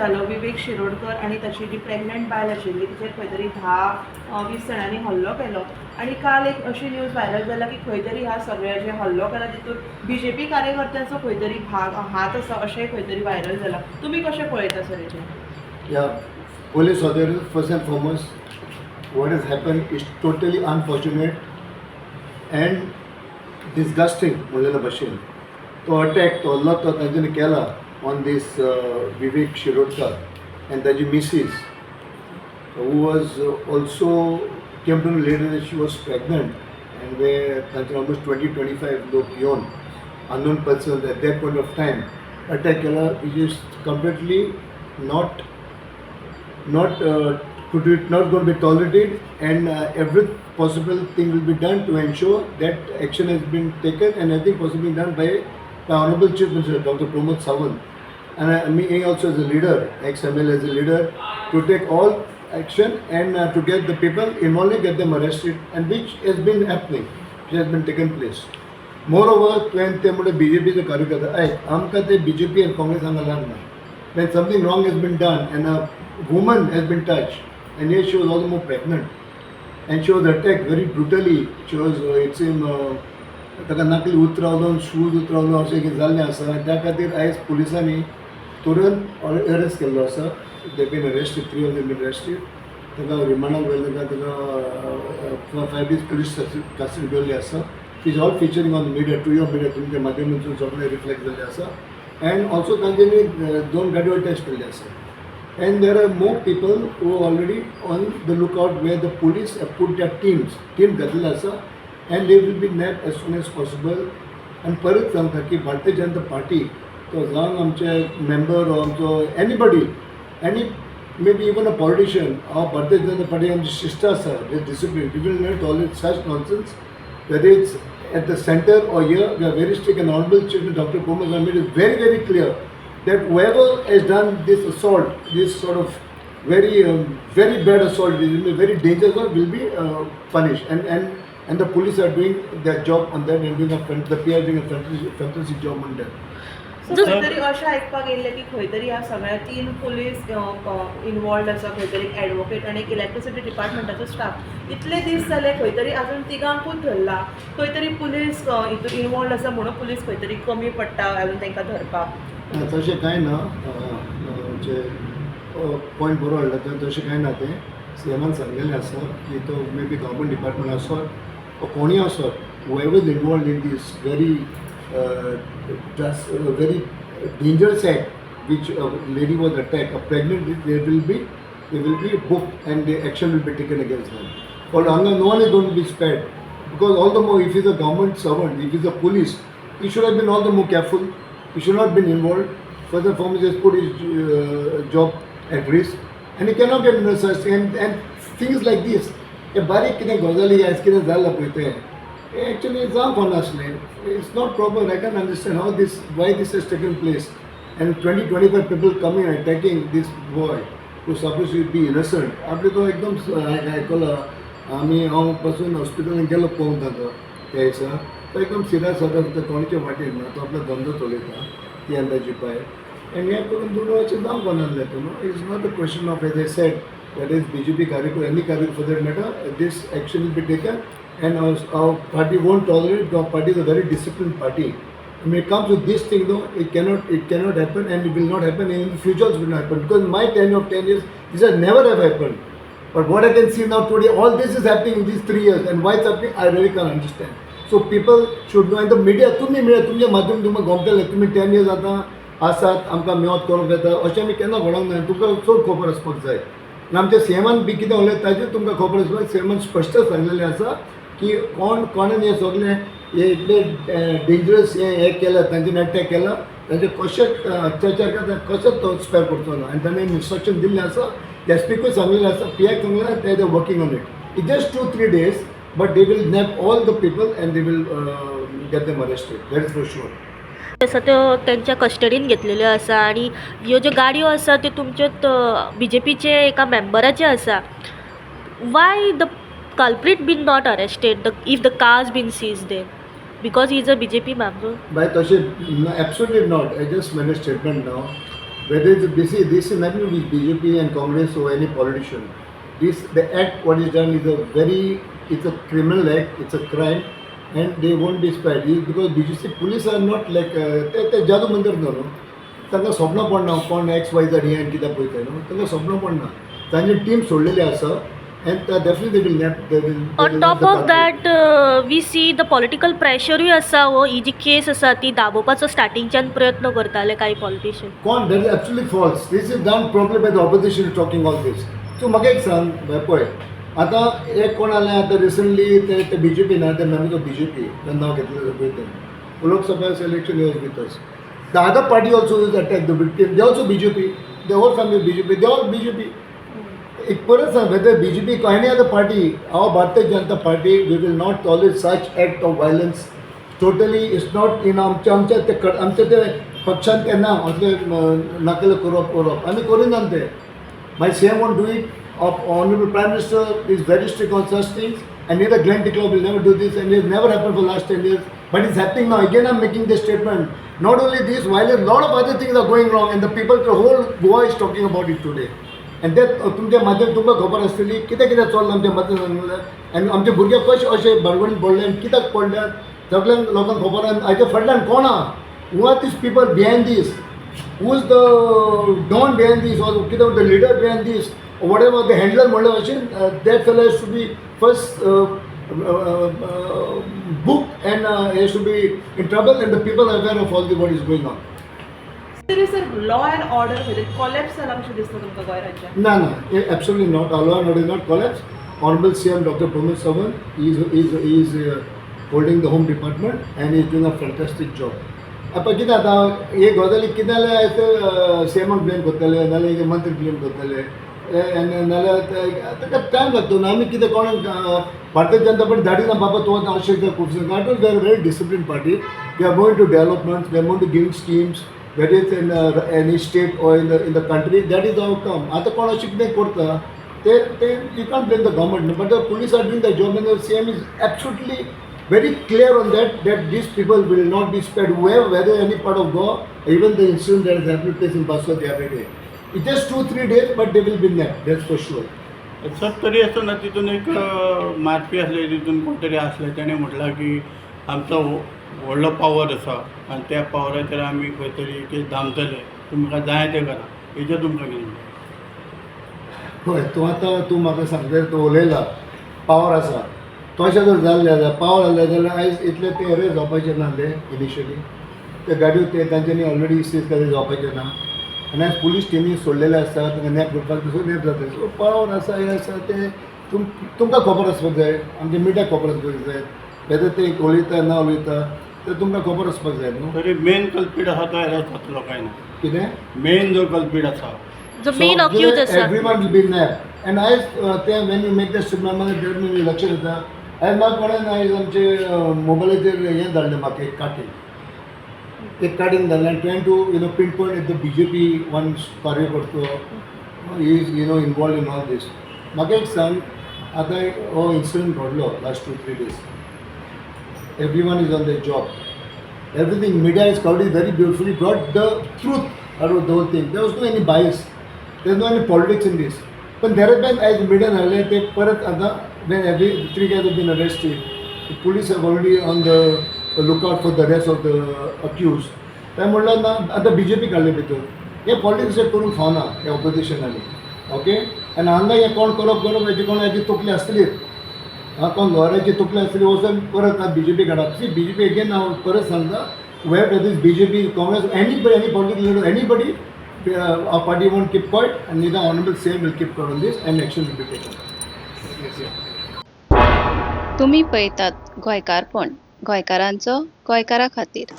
जालो विवेक शिरोडकर आणि ताची जी प्रेग्नंट बायल आशिल्ली तिचेर खंय तरी 10-20 जाणांनी हल्लो केलो आणि काल एक अशी न्यूज व्हायरल जाला की खंय तरी ह्या सगळ्या जे हल्लो केला तितून बीजेपी कार्यकर्त्यांचो खंय तरी हात आसा अशेंय खंय तरी व्हायरल जाला. तुमी कशें पळयता sir हेचें? Yeah, police authorities, first and foremost, what has happened is totally unfortunate and disgusting. म्हणलेल्या भशेन तो अटॅक तो हल्लो तो तांच्यानी केला on this Vivek Shirodkar and ताजी मिसीस who was also came to know later that she was pregnant and where तांचे almost 20-25 लोक येवन unknown persons at that point of time attack केला, which is completely not going to be tolerated, and every possible thing will be done to ensure that action has been taken, and I think possibly done by Honorable Chief Minister Dr. Pramod Sawant, and me also as a leader, ex-MLA as a leader, to take all action and to get the people involved and get them arrested, and which has been happening, which has been taken place. Moreover, when they were BJP चे कार्यकर्ता आमकां ते BJP and Congress हांगा लागना. When something wrong has been done and a woman has been touched, and here she was also more pregnant, and she was attacked very brutally. She was it's in ताका नकली उतरावलो, shoes उतरावलो अशें कितें जाल्लें आसा. त्या खातीर आयज पुलिसांनी तुरंत अरेस्ट केल्लो आसा. They been arrested, 3 of them been arrested. ताका रिमांडाक व्हेल्लें, ताका 5 days पुलीस कस्टडी दवरली आसा. It is all featuring on the media, to your media, तुमच्या माध्यमांतून सगळें रिफ्लेक्ट जाल्लें आसा. And also तांच्यांनी 2 गाडयो टेस्ट केल्ले आसा. And there are more people who are already on the lookout where the police have put their team घातलेले आसा, and they will be nabbed as soon as possible. And परत सांगता की Bharatiya Janata party तो जावन आमचे मेंबर or आमचो anybody, any maybe even a politician, or Bharatiya Janata party आमची शिस्त आसा, the discipline, we will not tolerate such nonsense, whether it's at the center or here. We are very strict, and Honorable Chief Dr. Pramod Sawant made it very, very clear that whoever has done this assault, this sort of very bad assault, very dangerous assault, will be punished. And the police are doing their job on that, and the PR are doing a fantastic job on that. सो खंय तरी अशें आयकपाक येयल्लें की खंय तरी ह्या सगळ्या 3 police involved आसा, खंय तरी एक एडवोकेट आनी एक इलेक्ट्रिसिटी डिपार्टमेंटाचो स्टाफ. इतले दीस जाले खंय तरी आजून तिगांकूच धरला. खंय तरी पुलीस हितून इनवॉल्ड आसा म्हणून पुलीस खंय तरी कमी पडटा अजून तांकां धरपाक. तशें कांय ना. म्हणजे पॉयंट बरो हाडला तर तशें कांय ना. तें सीएमान सांगलेलें आसा की तो मे बी गव्हर्मेंट डिपार्टमेंट आसत वा कोणूय आसत, whoever is involved in this very dangerous act, which a lady was attacked, a pregnant, they will be booked and the action will be taken against them. But no one is going to be spared, because all the more if he's a government servant, if he's a police, he should have been all the more careful. He should not have been involved. First and foremost, he has put his job at risk, and he cannot get into such and things like this. A barik kine gozali as kine zalla puyte. Actually, it's not honestly. It's not proper. I can understand why this has taken place. And 20-25 people coming and attacking this boy who supposed to be innocent. आपले तो एकदम ऐकला आम्ही पासून हॉस्पिटलान गेलो पळोवन ताका त्या दिसा तो एकदम सिरियस जाता. तो कोणाच्या वाटेन ना, तो आपलो धंदो चलयता ती अंदाजी पाय. And हे करून दुडवाचें जावंक कोणालें तो न्हू. It's not a question of, as I said, that is BJP कार्यक्रम, any कार्यक्रम for that matter, this action will be taken. And our party won't tolerate. Our party is a very disciplined party. When it comes to this thing, though, it cannot happen, and it will not happen, and in the future it will not happen. Because in my tenure of 10 years, this has never have happened. But what I can see now today, all this is happening in these 3 years, and why it's happening, I really can't understand. So people should know, and the media, तुमच्या माध्यमातून तुमकां गमतलें, तुमी 10 years आतां आसात, आमकां मेवत करूंक येता, अशें आमी केन्ना घडोवंक ना. तुमकां चड खबर आसपाक जाय. आनी आमच्या सीएमान बी कितें उलयता ताजेर तुमकां खबर आसपाक. सीएमान स्पश्ट सांगलेलें आसा की कोणान हे सगळें हे इतले डेंजरस हे केला, तांच्यानी अटॅक केला, तांचे कशे अत्याचार करता, कसो तो स्पेर करचो ना. आनी ताणें इन्स्ट्रक्शन दिल्लें आसा. एसपीकूय सांगलेलें आसा, पीआयक सांगलें ते working on it. It just 2-3 days, but they will nab all the people and they will get them arrested. That is for sure. आसा त्यो त्यांच्या कस्टडीन घेतलेल्यो आसा, आणि ह्यो ज्यो गाडयो आसा त्यो तुमच्योच BJPचे एका मेंबराचे आसा. Why the culprit been not arrested if the cars been seized there, because he is a BJP member? By Toshe, absolutely not. I just made a statement now whether it's this is nothing with BJP and Congress or any politician. The act what is done is it's a criminal act, it's a crime, and they won't be spared. Because BJP police are not like ते जादू मंदिर न्हू तांकां स्वप्न पडना कोण XYZ हे आनी कित्याक पळयता न्हू तांकां स्वप्न पडना तांची टीम सोडलेली आसा and definitely they will on top of that we see the political प्रेशरूय आसा हो ही जी केस आसा ती दाबोवपाचो स्टार्टिंगच्यान प्रयत्न करताले काही पॉलिटिशियन. कोण that is absolutely false. This is done probably by the opposition talking all this. So म्हाका एक सांग पळय आतां एक कोण आलें आतां रिसंटली ते BJP ना ते मेंबर ऑफ BJP तें नांव घेतलें पळय Lok Sabha election he was with us. The other party also is attacked the victim. They also BJP. The whole family BJP. They all BJP. एक परत सांग whether BJP or any other party, our Bharatiya Janata Party, we will not tolerate such act of violence. Totally, it's not in आमच्या ते पक्षान केन्ना असलें नाकेलें करप आमी करिना ते. My CM won't do it. Honorable Prime Minister is very strict on such things, and neither Ticlo will never do this, and it has never happened for the last 10 years. But it's happening now. Again, I'm making this statement. Not only this violence, lot of other things are going wrong, and the whole Goa is talking about it today. And that तुमच्या माध्यम तुमकां खबर आसतली कितें चल्लां आमच्या मतदारसंघात आनी आमचे भुरगे कशे अशे बडबडीन पडले आनी कित्याक पडल्यात सगळ्यांक लोकांक खबर आसा हाच्या फाटल्यान कोण आहा who are these people behind these who is the don behind these or कितें the leader behind these whatever the handler म्हणले भशेन that fellow has to be first booked and has to be in trouble and the people are aware of all what is going on. Sir law and order मध्ये collapse जाला कशें दिसता तुमकां गोंय राज्यात? No, absolutely not. Law and order is not collapse. Honorable CM Dr. Pramod Sawant is holding the home department and is doing a fantastic job. आता कितें आतां हे गजाली कितें जाल्यार CMक ब्लेम करतले नाल्यार मंत्री ब्लेम करतले नाल्यार टायम लागतो न्हू आमी कितें कोणाक भारतीय जनता पार्टी धाडिना बाबा तो अशें खुबशे not we are very discipline party we are going to development we are going to give schemes whether it's in any state or in the country, that is the outcome. आता कोण अशें कितें करता ते you can't blame the government, but the police are doing their job and the CM is absolutely very clear on that these people will not be spared whether any part of Goa, even the incident that has happened place in Bastora the other day. It's just 2-3 days, but they will be nabbed, that's for sure. Sir तरी असताना तिथून एक मारपी असले तिथून कोणतरी असले त्याने म्हटलं की आमचा व्हडलो पावर आसा आनी त्या पावराचेर आमी खंय तरी केस धामतले तुमकां जाय तें करा हेजें तुमकां कितें पळय तूं म्हाका सांगता तो उलयला पावर आसा तशें जर जाल्लें जाल्यार पावर जालें जाल्यार आयज इतले ते अरेस्ट जावपाचें ना ते इनिशियली ते गाडयो ते तांच्यांनी ऑलरेडी सीज केले जावपाचें ना आनी आयज पुलीस टिमी सोडलेले आसता तांकां नॅप करपाक तसो नॅप जाता सो पावर आसा हें आसा ते तुमकां खबर आसपाक जाय आमच्या मिडियाक खबर आसपाक जाय वेदर ते उलयता ना उलयता तर तुमकां खबर आसपाक जाय न्हू. तरी मेन कल्पीट आसा तो अरेस्ट जातलो काय ना कितें मेन जो कल्पीट आसा जो मेन अक्यूज आसा everyone will be nap and आयज ते when you make the statement म्हाका लक्ष येता आयज म्हाका कोणें आयज आमचे मोबायलाचेर हें धाडलें म्हाका एक कार्डींग धाडलें आनी trying to pinpoint at the BJP one कार्यकर्तो is involve in all these. म्हाका एक सांग आतां हो इन्सिडंट घडलो last 2-3 days. Everyone is on their job. Everything media is covered very beautifully, brought the truth out of the whole thing. There was no any bias. There is no any politics in this. But there have been, as media narrated, they parat ada when every 3 guys have been arrested. The police have already on the lookout for the rest of the accused. काय म्हणलं ना आता BJP काडले भितर हे politics करून फावना हे ऑपोजिशनांनी okay आनी हांगा हे कोण करप हेजी कोण हेजी तकली आसतलीच कोण घराची तकली आसतली वचून परत BJP काडप सी BJP अगेन हांव परत सांगता वेर this BJP Congress any political leader anybody our party won't keep quiet and neither honorable CM will keep quiet on this and action will be taken. तुम्ही पळयतात गोंयकारपण गोंयकारांचो गोंयकारा खातीर.